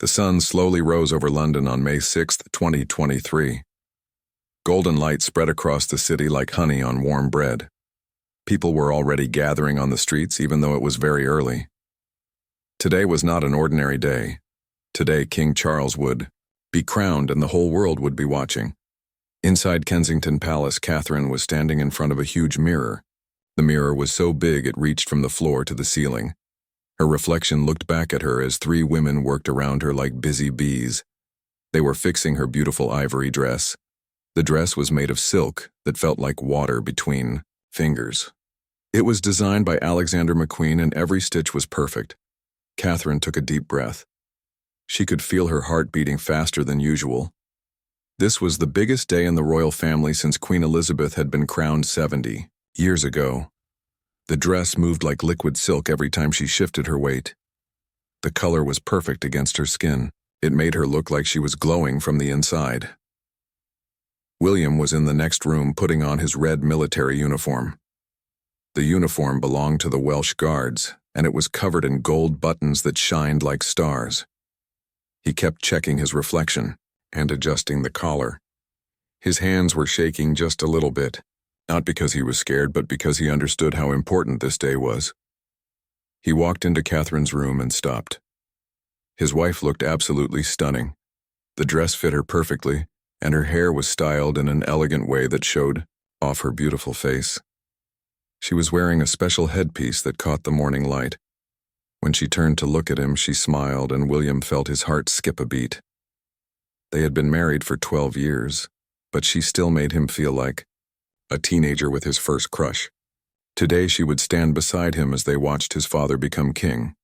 The sun slowly rose over London on May 6, 2023. Golden light spread across the city like honey on warm bread. People were already gathering on the streets even though it was very early. Today was not an ordinary day. Today King Charles would be crowned and the whole world would be watching. Inside Kensington Palace, Catherine was standing in front of a huge mirror. The mirror was so big it reached from the floor to the ceiling. Her reflection looked back at her as three women worked around her like busy bees. They were fixing her beautiful ivory dress. The dress was made of silk that felt like water between fingers. It was designed by Alexander McQueen and every stitch was perfect. Catherine took a deep breath. She could feel her heart beating faster than usual. This was the biggest day in the royal family since Queen Elizabeth had been crowned 70 years ago. The dress moved like liquid silk every time she shifted her weight. The color was perfect against her skin. It made her look like she was glowing from the inside. William was in the next room putting on his red military uniform. The uniform belonged to the Welsh Guards, and it was covered in gold buttons that shined like stars. He kept checking his reflection and adjusting the collar. His hands were shaking just a little bit, not because he was scared, but because he understood how important this day was. He walked into Catherine's room and stopped. His wife looked absolutely stunning. The dress fit her perfectly, and her hair was styled in an elegant way that showed off her beautiful face. She was wearing a special headpiece that caught the morning light. When she turned to look at him, she smiled, and William felt his heart skip a beat. They had been married for 12 years, but she still made him feel like a teenager with his first crush. Today she would stand beside him as they watched his father become king.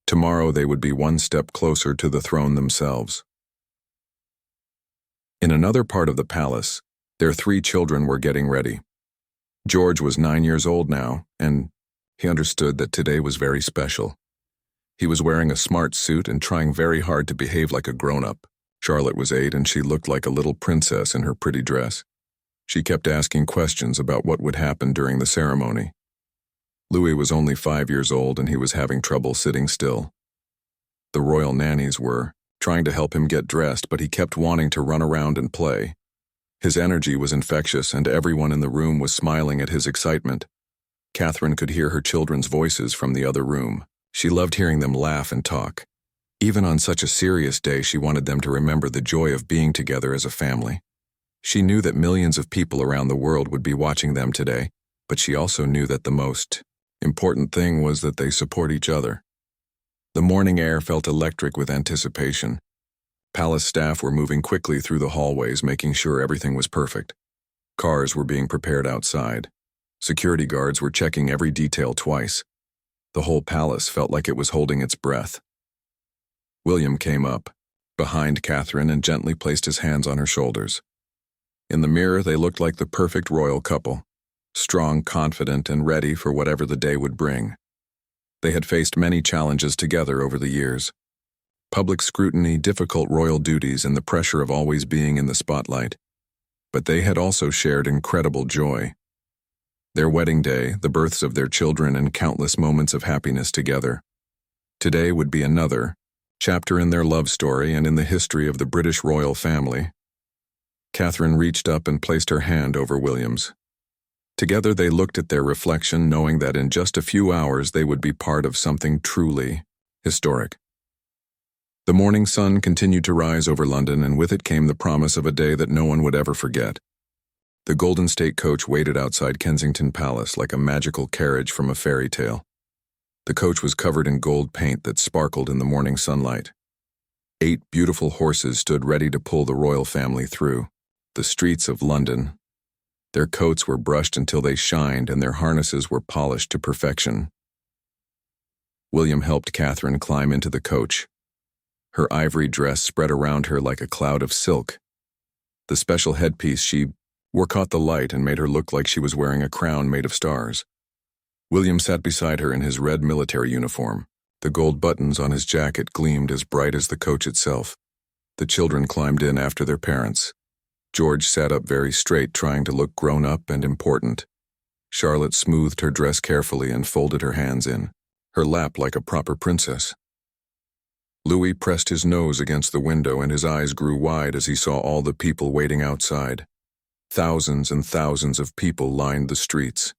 Tomorrow they would be one step closer to the throne themselves. In another part of the palace, their three children were getting ready. George was 9 years old now, and he understood that today was very special. He was wearing a smart suit and trying very hard to behave like a grown-up. Charlotte was 8 and she looked like a little princess in her pretty dress. She kept asking questions about what would happen during the ceremony. Louis was only 5 years old and he was having trouble sitting still. The royal nannies were trying to help him get dressed, but he kept wanting to run around and play. His energy was infectious and everyone in the room was smiling at his excitement. Catherine could hear her children's voices from the other room. She loved hearing them laugh and talk. Even on such a serious day, she wanted them to remember the joy of being together as a family. She knew that millions of people around the world would be watching them today, but she also knew that the most important thing was that they support each other. The morning air felt electric with anticipation. Palace staff were moving quickly through the hallways, making sure everything was perfect. Cars were being prepared outside. Security guards were checking every detail twice. The whole palace felt like it was holding its breath. William came up behind Catherine and gently placed his hands on her shoulders. In the mirror, they looked like the perfect royal couple, strong, confident, and ready for whatever the day would bring. They had faced many challenges together over the years. Public scrutiny, difficult royal duties, and the pressure of always being in the spotlight. But they had also shared incredible joy. Their wedding day, the births of their children, and countless moments of happiness together. Today would be another chapter in their love story and in the history of the British royal family. Catherine reached up and placed her hand over William's. Together they looked at their reflection, knowing that in just a few hours they would be part of something truly historic. The morning sun continued to rise over London, and with it came the promise of a day that no one would ever forget. The Golden State coach waited outside Kensington Palace like a magical carriage from a fairy tale. The coach was covered in gold paint that sparkled in the morning sunlight. 8 beautiful horses stood ready to pull the royal family through the streets of London. Their coats were brushed until they shined, and their harnesses were polished to perfection. William helped Catherine climb into the coach. Her ivory dress spread around her like a cloud of silk. The special headpiece she wore caught the light and made her look like she was wearing a crown made of stars. William sat beside her in his red military uniform. The gold buttons on his jacket gleamed as bright as the coach itself. The children climbed in after their parents. George sat up very straight, trying to look grown up and important. Charlotte smoothed her dress carefully and folded her hands in her lap like a proper princess. Louis pressed his nose against the window and his eyes grew wide as he saw all the people waiting outside. Thousands and thousands of people lined the streets.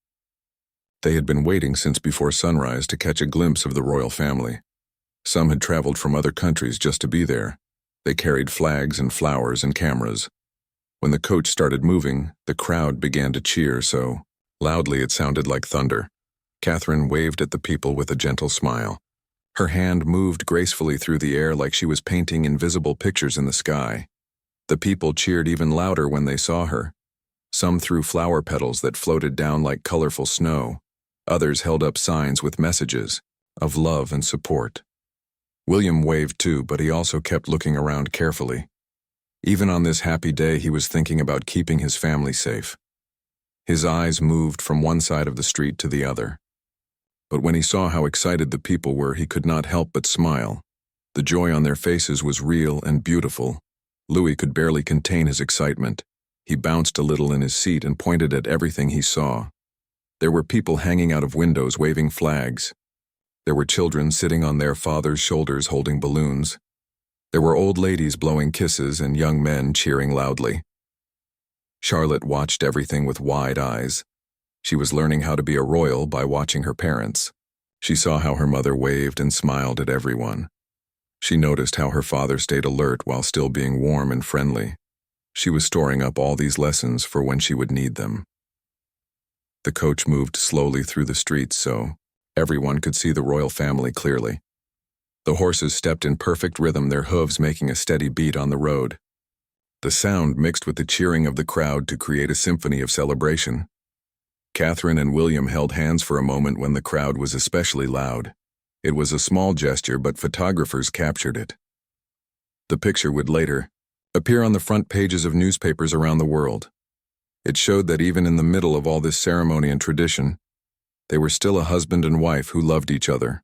They had been waiting since before sunrise to catch a glimpse of the royal family. Some had traveled from other countries just to be there. They carried flags and flowers and cameras. When the coach started moving, the crowd began to cheer so loudly it sounded like thunder. Catherine waved at the people with a gentle smile. Her hand moved gracefully through the air like she was painting invisible pictures in the sky. The people cheered even louder when they saw her. Some threw flower petals that floated down like colorful snow. Others held up signs with messages of love and support. William waved too, but he also kept looking around carefully. Even on this happy day, he was thinking about keeping his family safe. His eyes moved from one side of the street to the other. But when he saw how excited the people were, he could not help but smile. The joy on their faces was real and beautiful. Louis could barely contain his excitement. He bounced a little in his seat and pointed at everything he saw. There were people hanging out of windows waving flags. There were children sitting on their fathers' shoulders holding balloons. There were old ladies blowing kisses and young men cheering loudly. Charlotte watched everything with wide eyes. She was learning how to be a royal by watching her parents. She saw how her mother waved and smiled at everyone. She noticed how her father stayed alert while still being warm and friendly. She was storing up all these lessons for when she would need them. The coach moved slowly through the streets so everyone could see the royal family clearly. The horses stepped in perfect rhythm, their hooves making a steady beat on the road. The sound mixed with the cheering of the crowd to create a symphony of celebration. Catherine and William held hands for a moment when the crowd was especially loud. It was a small gesture, but photographers captured it. The picture would later appear on the front pages of newspapers around the world. It showed that even in the middle of all this ceremony and tradition, they were still a husband and wife who loved each other.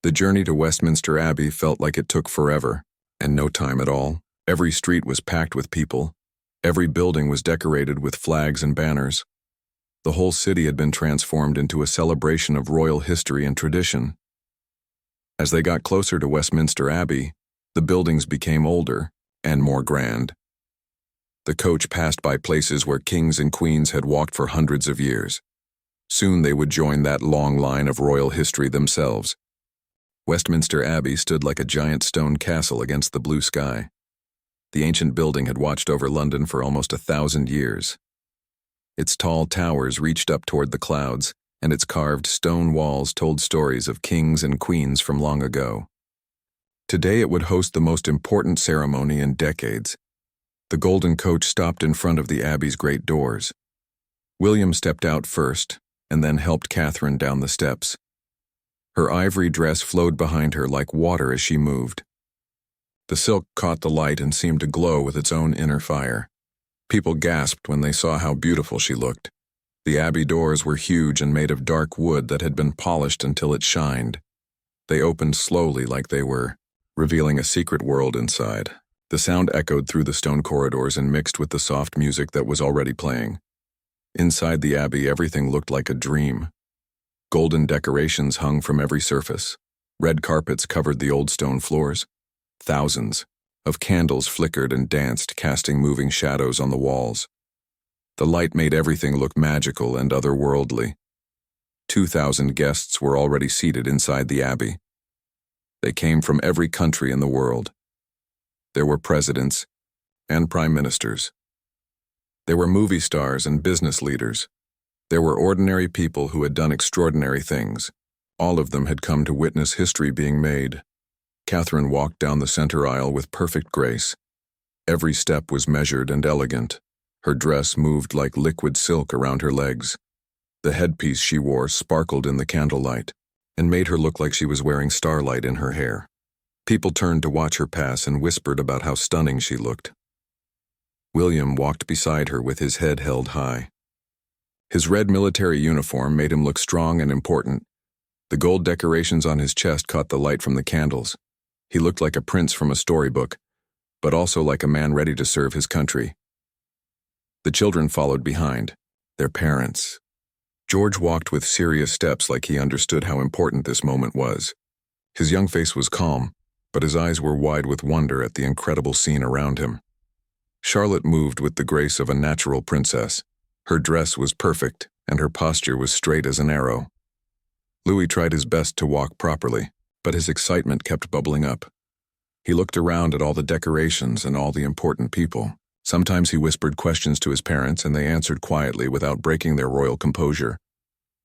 The journey to Westminster Abbey felt like it took forever, and no time at all. Every street was packed with people. Every building was decorated with flags and banners. The whole city had been transformed into a celebration of royal history and tradition. As they got closer to Westminster Abbey, the buildings became older and more grand. The coach passed by places where kings and queens had walked for hundreds of years. Soon they would join that long line of royal history themselves. Westminster Abbey stood like a giant stone castle against the blue sky. The ancient building had watched over London for almost 1,000 years. Its tall towers reached up toward the clouds, and its carved stone walls told stories of kings and queens from long ago. Today it would host the most important ceremony in decades. The golden coach stopped in front of the Abbey's great doors. William stepped out first, and then helped Catherine down the steps. Her ivory dress flowed behind her like water as she moved. The silk caught the light and seemed to glow with its own inner fire. People gasped when they saw how beautiful she looked. The Abbey doors were huge and made of dark wood that had been polished until it shined. They opened slowly like they were revealing a secret world inside. The sound echoed through the stone corridors and mixed with the soft music that was already playing. Inside the Abbey, everything looked like a dream. Golden decorations hung from every surface. Red carpets covered the old stone floors. Thousands of candles flickered and danced, casting moving shadows on the walls. The light made everything look magical and otherworldly. 2,000 guests were already seated inside the Abbey. They came from every country in the world. There were presidents and prime ministers. There were movie stars and business leaders. There were ordinary people who had done extraordinary things. All of them had come to witness history being made. Catherine walked down the center aisle with perfect grace. Every step was measured and elegant. Her dress moved like liquid silk around her legs. The headpiece she wore sparkled in the candlelight and made her look like she was wearing starlight in her hair. People turned to watch her pass and whispered about how stunning she looked. William walked beside her with his head held high. His red military uniform made him look strong and important. The gold decorations on his chest caught the light from the candles. He looked like a prince from a storybook, but also like a man ready to serve his country. The children followed behind, their parents. George walked with serious steps like he understood how important this moment was. His young face was calm, but his eyes were wide with wonder at the incredible scene around him. Charlotte moved with the grace of a natural princess. Her dress was perfect, and her posture was straight as an arrow. Louis tried his best to walk properly, but his excitement kept bubbling up. He looked around at all the decorations and all the important people. Sometimes he whispered questions to his parents, and they answered quietly without breaking their royal composure.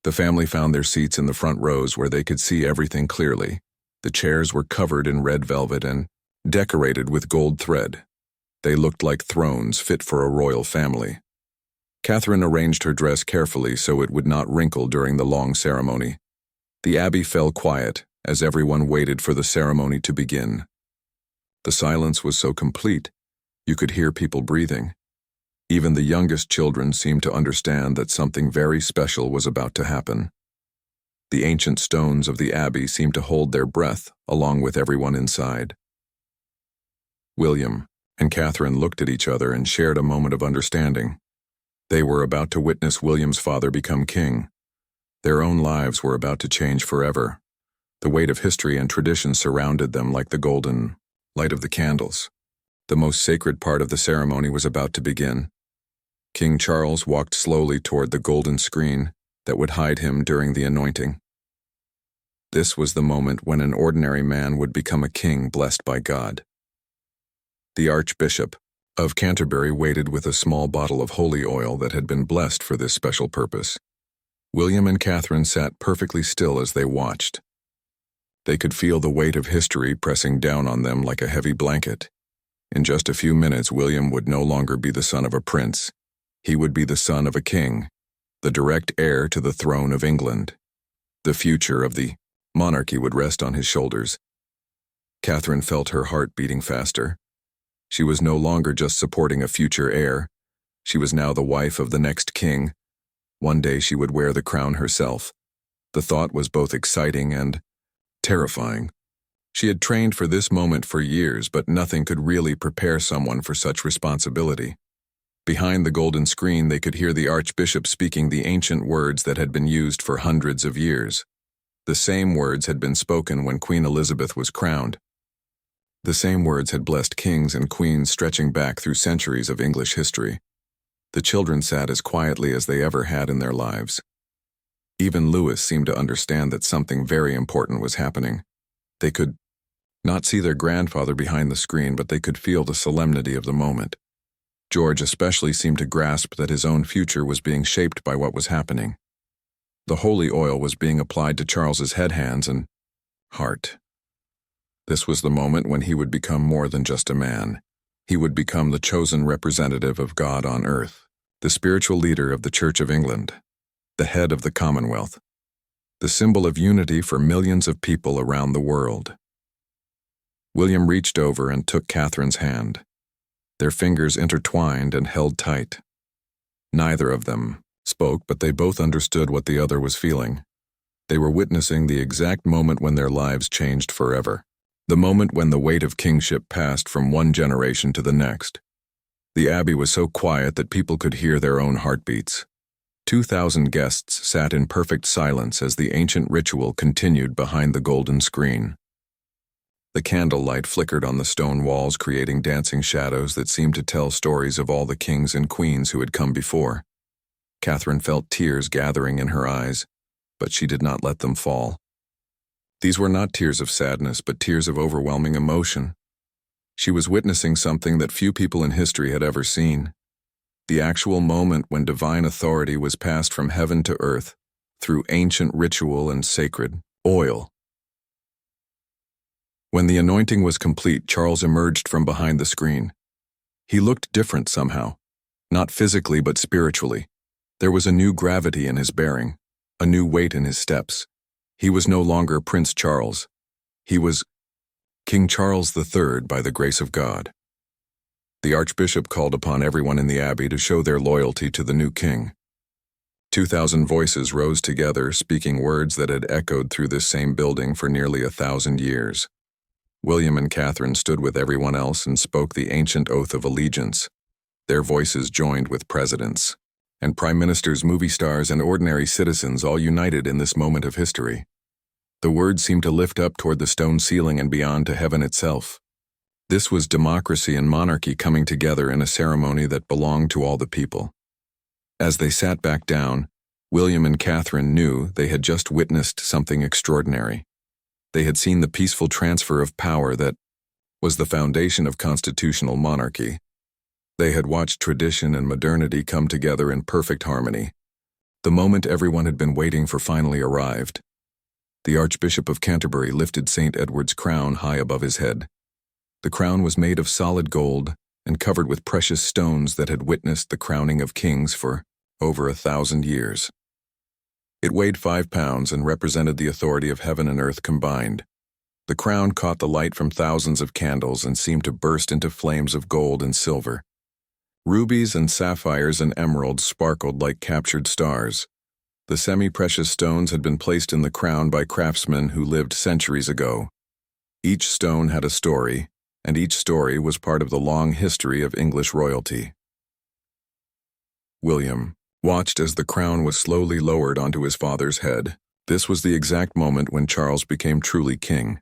The family found their seats in the front rows where they could see everything clearly. The chairs were covered in red velvet and decorated with gold thread. They looked like thrones fit for a royal family. Catherine arranged her dress carefully so it would not wrinkle during the long ceremony. The abbey fell quiet as everyone waited for the ceremony to begin. The silence was so complete, you could hear people breathing. Even the youngest children seemed to understand that something very special was about to happen. The ancient stones of the abbey seemed to hold their breath along with everyone inside. William and Catherine looked at each other and shared a moment of understanding. They were about to witness William's father become king. Their own lives were about to change forever. The weight of history and tradition surrounded them like the golden light of the candles. The most sacred part of the ceremony was about to begin. King Charles walked slowly toward the golden screen that would hide him during the anointing. This was the moment when an ordinary man would become a king blessed by God. The Archbishop of Canterbury waited with a small bottle of holy oil that had been blessed for this special purpose. William and Catherine sat perfectly still as they watched. They could feel the weight of history pressing down on them like a heavy blanket. In just a few minutes, William would no longer be the son of a prince. He would be the son of a king, the direct heir to the throne of England. The future of the monarchy would rest on his shoulders. Catherine felt her heart beating faster. She was no longer just supporting a future heir. She was now the wife of the next king. One day she would wear the crown herself. The thought was both exciting and terrifying. She had trained for this moment for years, but nothing could really prepare someone for such responsibility. Behind the golden screen, they could hear the Archbishop speaking the ancient words that had been used for hundreds of years. The same words had been spoken when Queen Elizabeth was crowned. The same words had blessed kings and queens stretching back through centuries of English history. The children sat as quietly as they ever had in their lives. Even Louis seemed to understand that something very important was happening. They could not see their grandfather behind the screen, but they could feel the solemnity of the moment. George especially seemed to grasp that his own future was being shaped by what was happening. The holy oil was being applied to Charles's head, hands, and heart. This was the moment when he would become more than just a man. He would become the chosen representative of God on earth, the spiritual leader of the Church of England, the head of the Commonwealth, the symbol of unity for millions of people around the world. William reached over and took Catherine's hand. Their fingers intertwined and held tight. Neither of them spoke, but they both understood what the other was feeling. They were witnessing the exact moment when their lives changed forever. The moment when the weight of kingship passed from one generation to the next. The abbey was so quiet that people could hear their own heartbeats. 2,000 guests sat in perfect silence as the ancient ritual continued behind the golden screen. The candlelight flickered on the stone walls, creating dancing shadows that seemed to tell stories of all the kings and queens who had come before. Catherine felt tears gathering in her eyes, but she did not let them fall. These were not tears of sadness, but tears of overwhelming emotion. She was witnessing something that few people in history had ever seen. The actual moment when divine authority was passed from heaven to earth through ancient ritual and sacred oil. When the anointing was complete, Charles emerged from behind the screen. He looked different somehow, not physically but spiritually. There was a new gravity in his bearing, a new weight in his steps. He was no longer Prince Charles. He was King Charles III by the grace of God. The Archbishop called upon everyone in the abbey to show their loyalty to the new king. 2,000 voices rose together, speaking words that had echoed through this same building for nearly 1,000 years. William and Catherine stood with everyone else and spoke the ancient oath of allegiance. Their voices joined with presidents and prime ministers, movie stars, and ordinary citizens, all united in this moment of history. The words seemed to lift up toward the stone ceiling and beyond to heaven itself. This was democracy and monarchy coming together in a ceremony that belonged to all the people. As they sat back down, William and Catherine knew they had just witnessed something extraordinary. They had seen the peaceful transfer of power that was the foundation of constitutional monarchy. They had watched tradition and modernity come together in perfect harmony. The moment everyone had been waiting for finally arrived. The Archbishop of Canterbury lifted St. Edward's crown high above his head. The crown was made of solid gold and covered with precious stones that had witnessed the crowning of kings for over 1,000 years. It weighed 5 pounds and represented the authority of heaven and earth combined. The crown caught the light from thousands of candles and seemed to burst into flames of gold and silver. Rubies and sapphires and emeralds sparkled like captured stars. The semi-precious stones had been placed in the crown by craftsmen who lived centuries ago. Each stone had a story, and each story was part of the long history of English royalty. William watched as the crown was slowly lowered onto his father's head. This was the exact moment when Charles became truly king,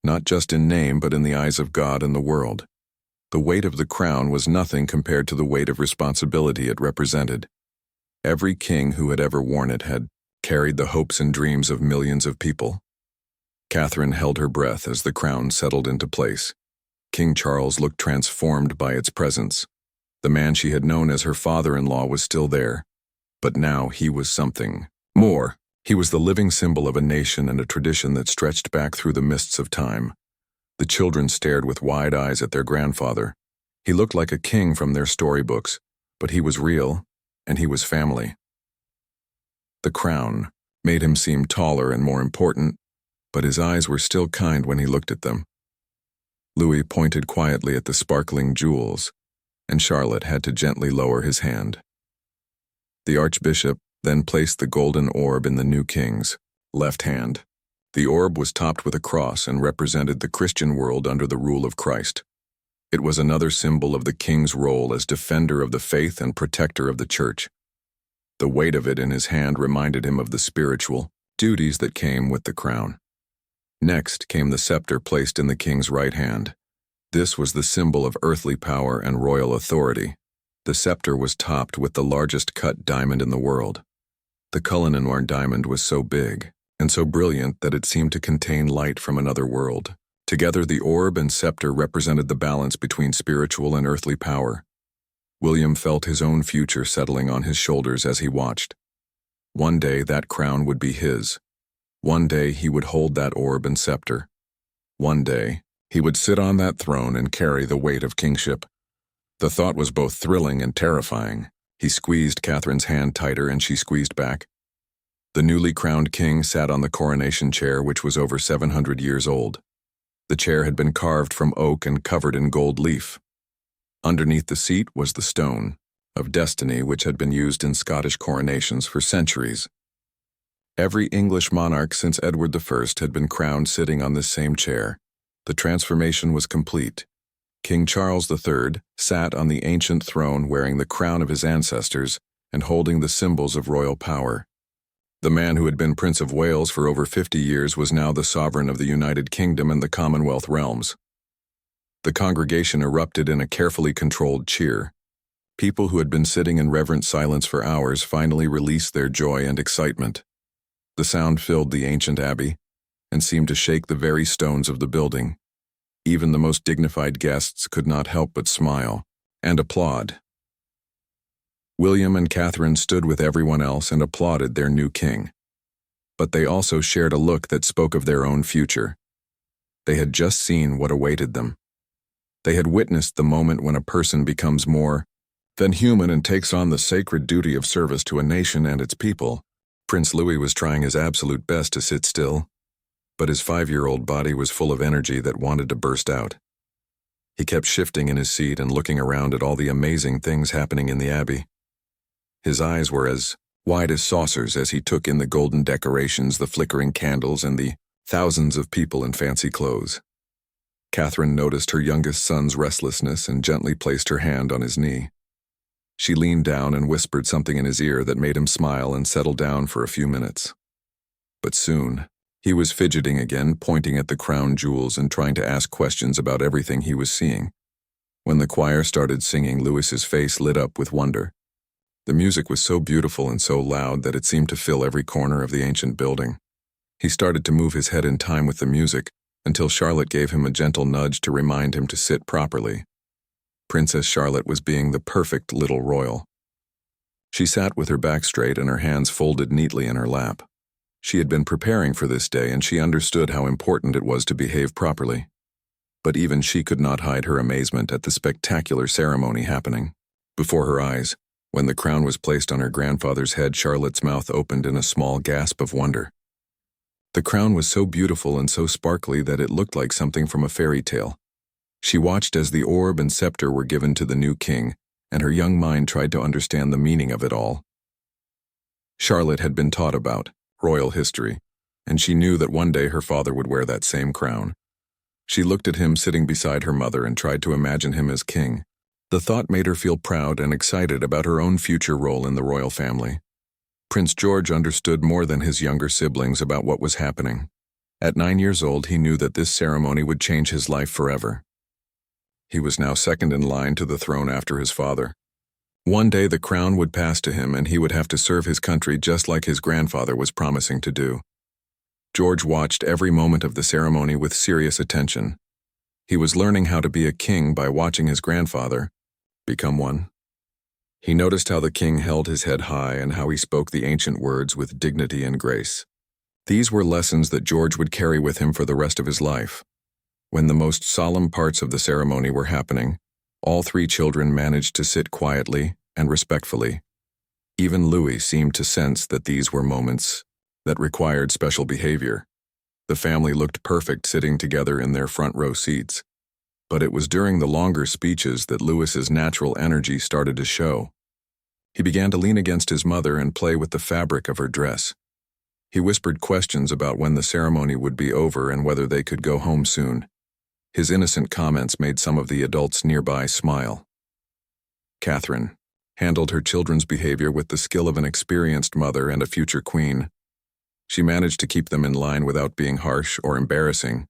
not just in name but in the eyes of God and the world. The weight of the crown was nothing compared to the weight of responsibility it represented. Every king who had ever worn it had carried the hopes and dreams of millions of people. Catherine held her breath as the crown settled into place. King Charles looked transformed by its presence. The man she had known as her father-in-law was still there, but now he was something more. He was the living symbol of a nation and a tradition that stretched back through the mists of time. The children stared with wide eyes at their grandfather. He looked like a king from their storybooks, but he was real, and he was family. The crown made him seem taller and more important, but his eyes were still kind when he looked at them. Louis pointed quietly at the sparkling jewels, and Charlotte had to gently lower his hand. The Archbishop then placed the golden orb in the new king's left hand. The orb was topped with a cross and represented the Christian world under the rule of Christ. It was another symbol of the king's role as defender of the faith and protector of the church. The weight of it in his hand reminded him of the spiritual duties that came with the crown. Next came the scepter placed in the king's right hand. This was the symbol of earthly power and royal authority. The scepter was topped with the largest cut diamond in the world. The Cullinan diamond was so big and so brilliant that it seemed to contain light from another world. Together, the orb and scepter represented the balance between spiritual and earthly power. William felt his own future settling on his shoulders as he watched. One day that crown would be his. One day he would hold that orb and scepter. One day he would sit on that throne and carry the weight of kingship. The thought was both thrilling and terrifying. He squeezed Catherine's hand tighter and she squeezed back. The newly crowned king sat on the coronation chair, which was over 700 years old. The chair had been carved from oak and covered in gold leaf. Underneath the seat was the stone of destiny, which had been used in Scottish coronations for centuries. Every English monarch since Edward I had been crowned sitting on this same chair. The transformation was complete. King Charles III sat on the ancient throne wearing the crown of his ancestors and holding the symbols of royal power. The man who had been Prince of Wales for over 50 years was now the sovereign of the United Kingdom and the Commonwealth realms. The congregation erupted in a carefully controlled cheer. People who had been sitting in reverent silence for hours finally released their joy and excitement. The sound filled the ancient abbey and seemed to shake the very stones of the building. Even the most dignified guests could not help but smile and applaud. William and Catherine stood with everyone else and applauded their new king. But they also shared a look that spoke of their own future. They had just seen what awaited them. They had witnessed the moment when a person becomes more than human and takes on the sacred duty of service to a nation and its people. Prince Louis was trying his absolute best to sit still, but his 5-year-old body was full of energy that wanted to burst out. He kept shifting in his seat and looking around at all the amazing things happening in the abbey. His eyes were as wide as saucers as he took in the golden decorations, the flickering candles, and the thousands of people in fancy clothes. Catherine noticed her youngest son's restlessness and gently placed her hand on his knee. She leaned down and whispered something in his ear that made him smile and settle down for a few minutes. But soon, He was fidgeting again, pointing at the crown jewels and trying to ask questions about everything he was seeing. When the choir started singing, Louis's face lit up with wonder. The music was so beautiful and so loud that it seemed to fill every corner of the ancient building. He started to move his head in time with the music until Charlotte gave him a gentle nudge to remind him to sit properly. Princess Charlotte was being the perfect little royal. She sat with her back straight and her hands folded neatly in her lap. She had been preparing for this day, and she understood how important it was to behave properly. But even she could not hide her amazement at the spectacular ceremony happening. Before her eyes, when the crown was placed on her grandfather's head, Charlotte's mouth opened in a small gasp of wonder. The crown was so beautiful and so sparkly that it looked like something from a fairy tale. She watched as the orb and scepter were given to the new king, and her young mind tried to understand the meaning of it all. Charlotte had been taught about royal history, and she knew that one day her father would wear that same crown. She looked at him sitting beside her mother and tried to imagine him as king. The thought made her feel proud and excited about her own future role in the royal family. Prince George understood more than his younger siblings about what was happening. At 9 years old, he knew that this ceremony would change his life forever. He was now second in line to the throne after his father. One day the crown would pass to him and he would have to serve his country just like his grandfather was promising to do. George watched every moment of the ceremony with serious attention. He was learning how to be a king by watching his grandfather become one. He noticed how the king held his head high and how he spoke the ancient words with dignity and grace. These were lessons that George would carry with him for the rest of his life. When the most solemn parts of the ceremony were happening, all 3 children managed to sit quietly and respectfully. Even Louis seemed to sense that these were moments that required special behavior. The family looked perfect sitting together in their front row seats. But it was during the longer speeches that Louis's natural energy started to show. He began to lean against his mother and play with the fabric of her dress. He whispered questions about when the ceremony would be over and whether they could go home soon. His innocent comments made some of the adults nearby smile. Catherine handled her children's behavior with the skill of an experienced mother and a future queen. She managed to keep them in line without being harsh or embarrassing.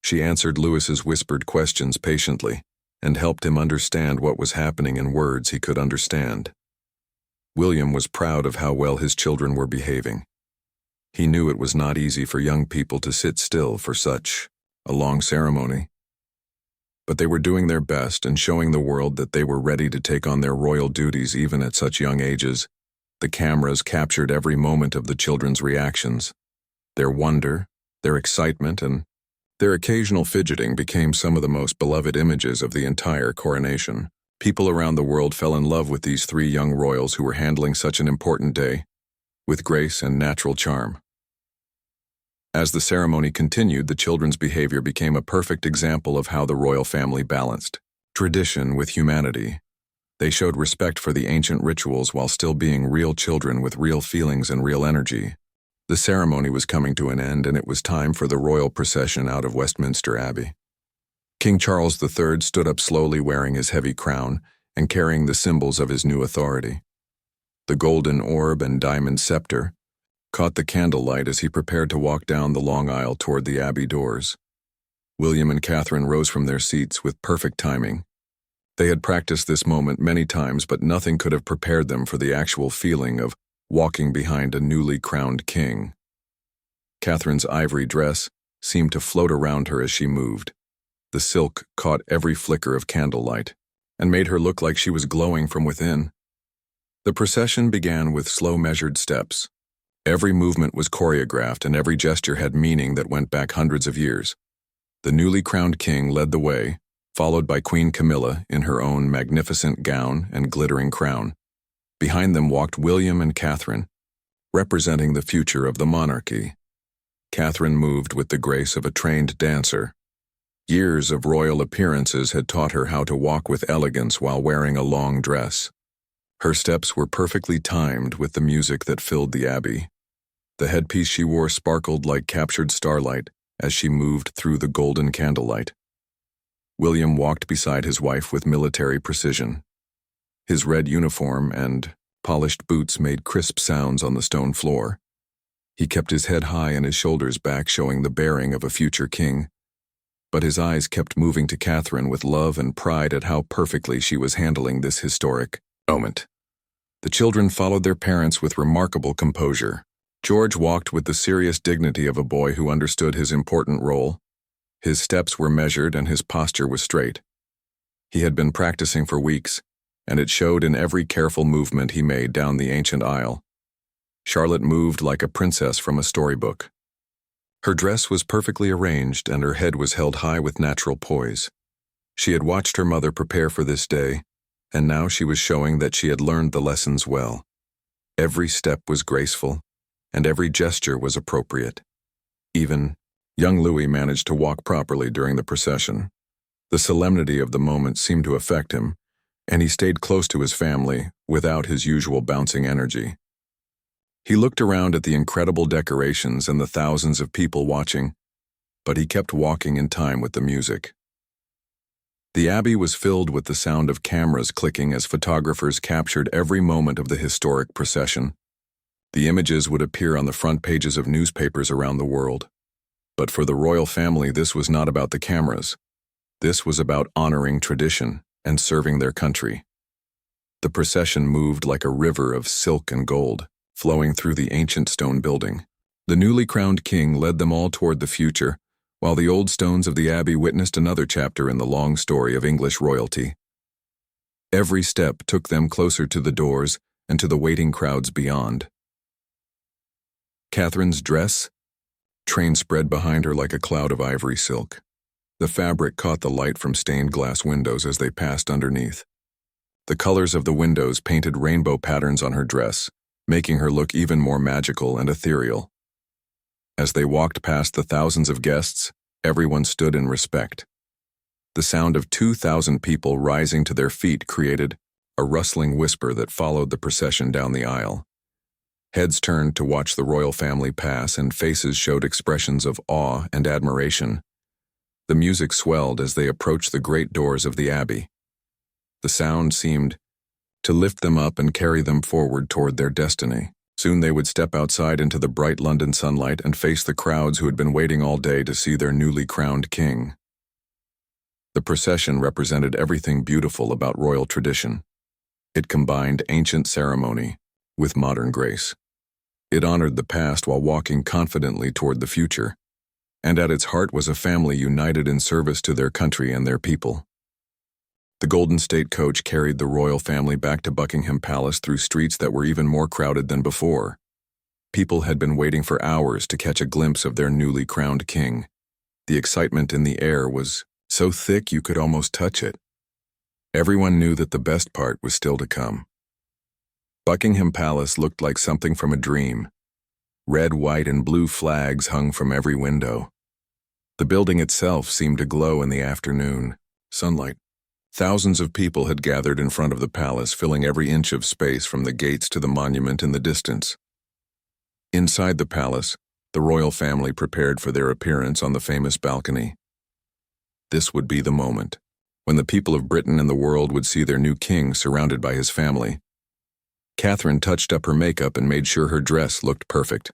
She answered Louis's whispered questions patiently and helped him understand what was happening in words he could understand. William was proud of how well his children were behaving. He knew it was not easy for young people to sit still for such a long ceremony. But they were doing their best and showing the world that they were ready to take on their royal duties even at such young ages. The cameras captured every moment of the children's reactions. Their wonder, their excitement, and their occasional fidgeting became some of the most beloved images of the entire coronation. People around the world fell in love with these 3 young royals who were handling such an important day, with grace and natural charm. As the ceremony continued, the children's behavior became a perfect example of how the royal family balanced tradition with humanity. They showed respect for the ancient rituals while still being real children with real feelings and real energy. The ceremony was coming to an end, and it was time for the royal procession out of Westminster Abbey. King Charles III stood up slowly, wearing his heavy crown and carrying the symbols of his new authority. The golden orb and diamond scepter caught the candlelight as he prepared to walk down the long aisle toward the abbey doors. William and Catherine rose from their seats with perfect timing. They had practiced this moment many times, but nothing could have prepared them for the actual feeling of walking behind a newly crowned king. Catherine's ivory dress seemed to float around her as she moved. The silk caught every flicker of candlelight and made her look like she was glowing from within. The procession began with slow, measured steps. Every movement was choreographed and every gesture had meaning that went back hundreds of years. The newly crowned king led the way, followed by Queen Camilla in her own magnificent gown and glittering crown. Behind them walked William and Catherine, representing the future of the monarchy. Catherine moved with the grace of a trained dancer. Years of royal appearances had taught her how to walk with elegance while wearing a long dress. Her steps were perfectly timed with the music that filled the abbey. The headpiece she wore sparkled like captured starlight as she moved through the golden candlelight. William walked beside his wife with military precision. His red uniform and polished boots made crisp sounds on the stone floor. He kept his head high and his shoulders back, showing the bearing of a future king. But his eyes kept moving to Catherine with love and pride at how perfectly she was handling this historic moment. The children followed their parents with remarkable composure. George walked with the serious dignity of a boy who understood his important role. His steps were measured and his posture was straight. He had been practicing for weeks, and it showed in every careful movement he made down the ancient aisle. Charlotte moved like a princess from a storybook. Her dress was perfectly arranged and her head was held high with natural poise. She had watched her mother prepare for this day, and now she was showing that she had learned the lessons well. Every step was graceful, and every gesture was appropriate. Even young Louis managed to walk properly during the procession. The solemnity of the moment seemed to affect him, and he stayed close to his family without his usual bouncing energy. He looked around at the incredible decorations and the thousands of people watching, but he kept walking in time with the music. The abbey was filled with the sound of cameras clicking as photographers captured every moment of the historic procession. The images would appear on the front pages of newspapers around the world. But for the royal family, this was not about the cameras. This was about honoring tradition and serving their country. The procession moved like a river of silk and gold, flowing through the ancient stone building. The newly crowned king led them all toward the future, while the old stones of the abbey witnessed another chapter in the long story of English royalty. Every step took them closer to the doors and to the waiting crowds beyond. Catherine's dress, train spread behind her like a cloud of ivory silk. The fabric caught the light from stained glass windows as they passed underneath. The colors of the windows painted rainbow patterns on her dress, making her look even more magical and ethereal. As they walked past the thousands of guests, everyone stood in respect. The sound of 2,000 people rising to their feet created a rustling whisper that followed the procession down the aisle. Heads turned to watch the royal family pass, and faces showed expressions of awe and admiration. The music swelled as they approached the great doors of the abbey. The sound seemed to lift them up and carry them forward toward their destiny. Soon they would step outside into the bright London sunlight and face the crowds who had been waiting all day to see their newly crowned king. The procession represented everything beautiful about royal tradition. It combined ancient ceremony with modern grace. It honored the past while walking confidently toward the future, and at its heart was a family united in service to their country and their people. The Golden State Coach carried the royal family back to Buckingham Palace through streets that were even more crowded than before. People had been waiting for hours to catch a glimpse of their newly crowned king. The excitement in the air was so thick you could almost touch it. Everyone knew that the best part was still to come. Buckingham Palace looked like something from a dream. Red, white, and blue flags hung from every window. The building itself seemed to glow in the afternoon sunlight. Thousands of people had gathered in front of the palace, filling every inch of space from the gates to the monument in the distance. Inside the palace, the royal family prepared for their appearance on the famous balcony. This would be the moment when the people of Britain and the world would see their new king surrounded by his family. Catherine touched up her makeup and made sure her dress looked perfect.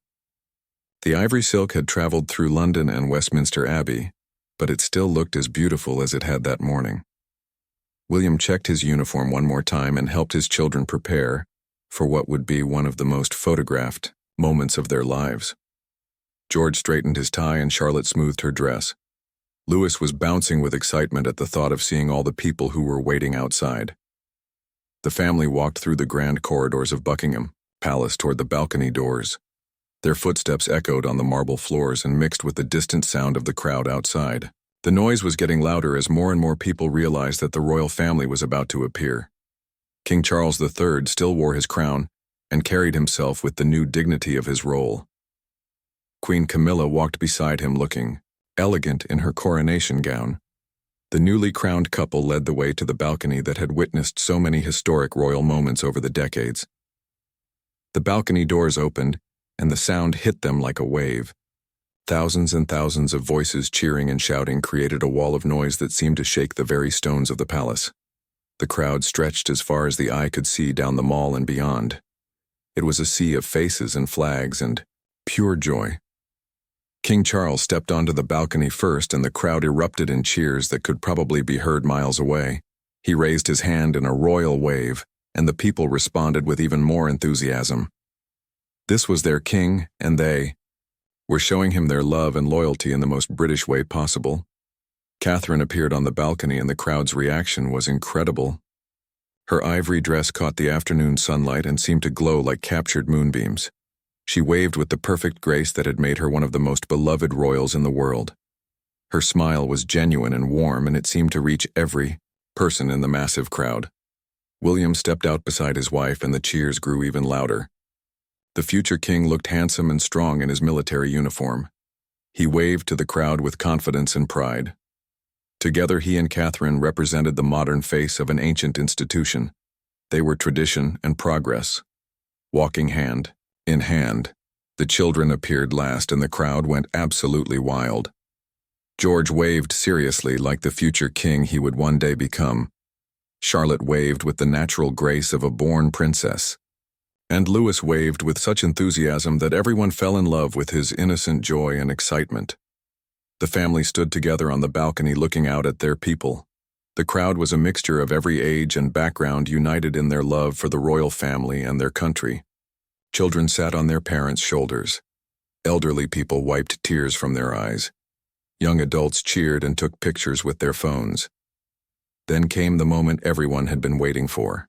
The ivory silk had traveled through London and Westminster Abbey, but it still looked as beautiful as it had that morning. William checked his uniform one more time and helped his children prepare for what would be one of the most photographed moments of their lives. George straightened his tie and Charlotte smoothed her dress. Louis was bouncing with excitement at the thought of seeing all the people who were waiting outside. The family walked through the grand corridors of Buckingham Palace toward the balcony doors. Their footsteps echoed on the marble floors and mixed with the distant sound of the crowd outside. The noise was getting louder as more and more people realized that the royal family was about to appear. King Charles III still wore his crown and carried himself with the new dignity of his role. Queen Camilla walked beside him looking elegant in her coronation gown. The newly crowned couple led the way to the balcony that had witnessed so many historic royal moments over the decades. The balcony doors opened, and the sound hit them like a wave. Thousands and thousands of voices cheering and shouting created a wall of noise that seemed to shake the very stones of the palace. The crowd stretched as far as the eye could see down the mall and beyond. It was a sea of faces and flags and pure joy. King Charles stepped onto the balcony first, and the crowd erupted in cheers that could probably be heard miles away. He raised his hand in a royal wave, and the people responded with even more enthusiasm. This was their king, and they were showing him their love and loyalty in the most British way possible. Catherine appeared on the balcony, and the crowd's reaction was incredible. Her ivory dress caught the afternoon sunlight and seemed to glow like captured moonbeams. She waved with the perfect grace that had made her one of the most beloved royals in the world. Her smile was genuine and warm, and it seemed to reach every person in the massive crowd. William stepped out beside his wife, and the cheers grew even louder. The future king looked handsome and strong in his military uniform. He waved to the crowd with confidence and pride. Together, he and Catherine represented the modern face of an ancient institution. They were tradition and progress. Walking hand in hand, the children appeared last, and the crowd went absolutely wild. George waved seriously, like the future king he would one day become. Charlotte waved with the natural grace of a born princess. And Louis waved with such enthusiasm that everyone fell in love with his innocent joy and excitement. The family stood together on the balcony looking out at their people. The crowd was a mixture of every age and background, united in their love for the royal family and their country. Children sat on their parents' shoulders. Elderly people wiped tears from their eyes. Young adults cheered and took pictures with their phones. Then came the moment everyone had been waiting for.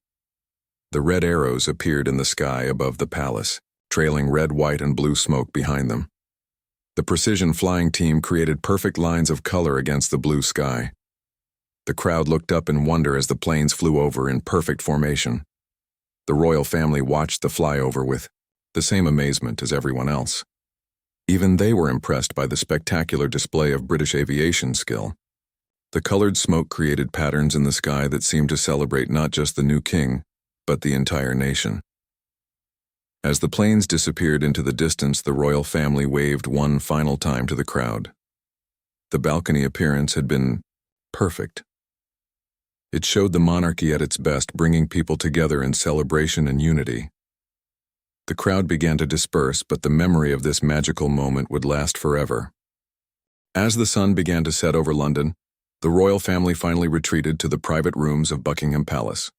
The red arrows appeared in the sky above the palace, trailing red, white, and blue smoke behind them. The precision flying team created perfect lines of color against the blue sky. The crowd looked up in wonder as the planes flew over in perfect formation. The royal family watched the flyover with the same amazement as everyone else. Even they were impressed by the spectacular display of British aviation skill. The colored smoke created patterns in the sky that seemed to celebrate not just the new king, but the entire nation. As the planes disappeared into the distance, the royal family waved one final time to the crowd. The balcony appearance had been perfect. It showed the monarchy at its best, bringing people together in celebration and unity. The crowd began to disperse, but the memory of this magical moment would last forever. As the sun began to set over London, the royal family finally retreated to the private rooms of Buckingham Palace.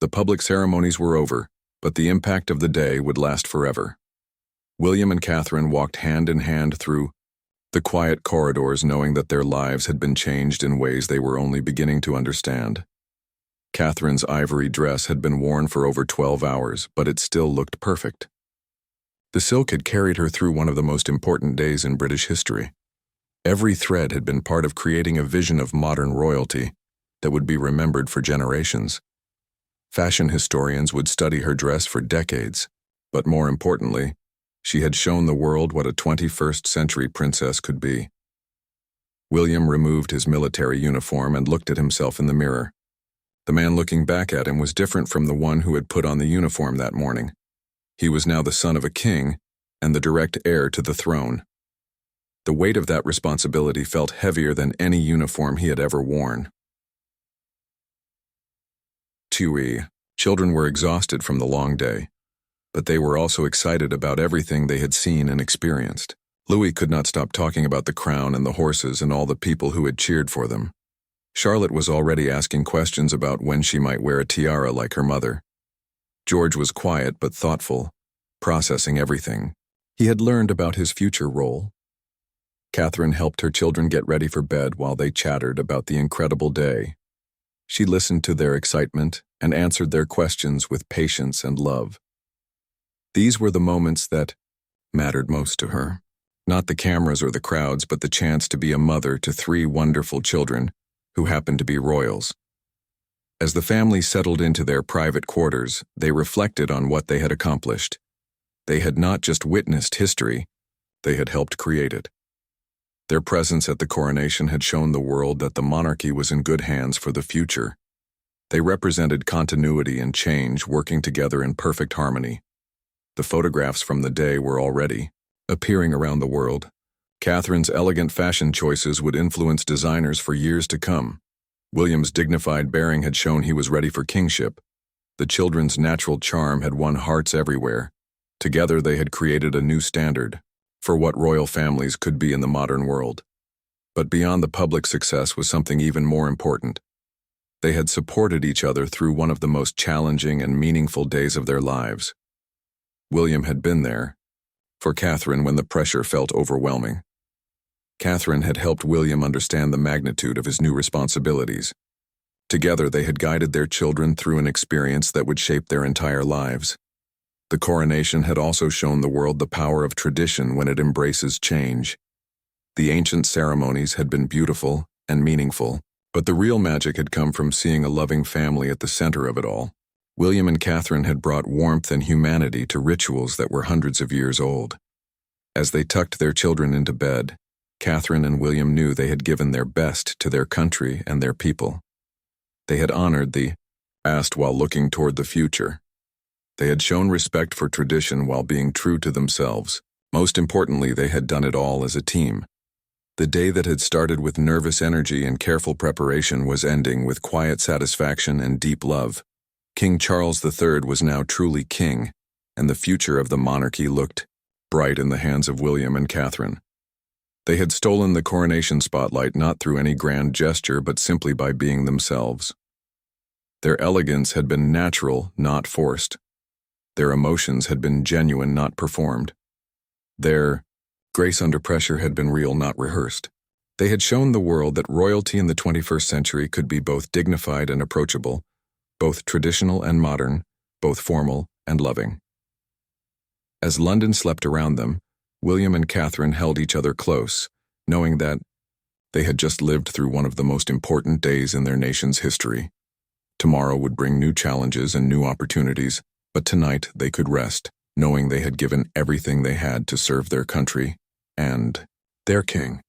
The public ceremonies were over, but the impact of the day would last forever. William and Catherine walked hand in hand through the quiet corridors, knowing that their lives had been changed in ways they were only beginning to understand. Catherine's ivory dress had been worn for over 12 hours, but it still looked perfect. The silk had carried her through one of the most important days in British history. Every thread had been part of creating a vision of modern royalty that would be remembered for generations. Fashion historians would study her dress for decades, but more importantly, she had shown the world what a 21st century princess could be. William removed his military uniform and looked at himself in the mirror. The man looking back at him was different from the one who had put on the uniform that morning. He was now the son of a king and the direct heir to the throne. The weight of that responsibility felt heavier than any uniform he had ever worn. Children were exhausted from the long day, but they were also excited about everything they had seen and experienced. Louis could not stop talking about the crown and the horses and all the people who had cheered for them. Charlotte was already asking questions about when she might wear a tiara like her mother. George was quiet but thoughtful, processing everything. He had learned about his future role. Catherine helped her children get ready for bed while they chattered about the incredible day. She listened to their excitement and answered their questions with patience and love. These were the moments that mattered most to her. Not the cameras or the crowds, but the chance to be a mother to 3 wonderful children who happened to be royals. As the family settled into their private quarters, they reflected on what they had accomplished. They had not just witnessed history, they had helped create it. Their presence at the coronation had shown the world that the monarchy was in good hands for the future. They represented continuity and change, working together in perfect harmony. The photographs from the day were already appearing around the world. Catherine's elegant fashion choices would influence designers for years to come. William's dignified bearing had shown he was ready for kingship. The children's natural charm had won hearts everywhere. Together they had created a new standard for what royal families could be in the modern world. But beyond the public success was something even more important. They had supported each other through one of the most challenging and meaningful days of their lives. William had been there for Catherine when the pressure felt overwhelming. Catherine had helped William understand the magnitude of his new responsibilities. Together they had guided their children through an experience that would shape their entire lives. The coronation had also shown the world the power of tradition when it embraces change. The ancient ceremonies had been beautiful and meaningful, but the real magic had come from seeing a loving family at the center of it all. William and Catherine had brought warmth and humanity to rituals that were hundreds of years old. As they tucked their children into bed, Catherine and William knew they had given their best to their country and their people. They had honored the past while looking toward the future. They had shown respect for tradition while being true to themselves. Most importantly, they had done it all as a team. The day that had started with nervous energy and careful preparation was ending with quiet satisfaction and deep love. King Charles III was now truly king, and the future of the monarchy looked bright in the hands of William and Catherine. They had stolen the coronation spotlight not through any grand gesture but simply by being themselves. Their elegance had been natural, not forced. Their emotions had been genuine, not performed. Their grace under pressure had been real, not rehearsed. They had shown the world that royalty in the 21st century could be both dignified and approachable, both traditional and modern, both formal and loving. As London slept around them, William and Catherine held each other close, knowing that they had just lived through one of the most important days in their nation's history. Tomorrow would bring new challenges and new opportunities, but tonight they could rest, knowing they had given everything they had to serve their country and their king.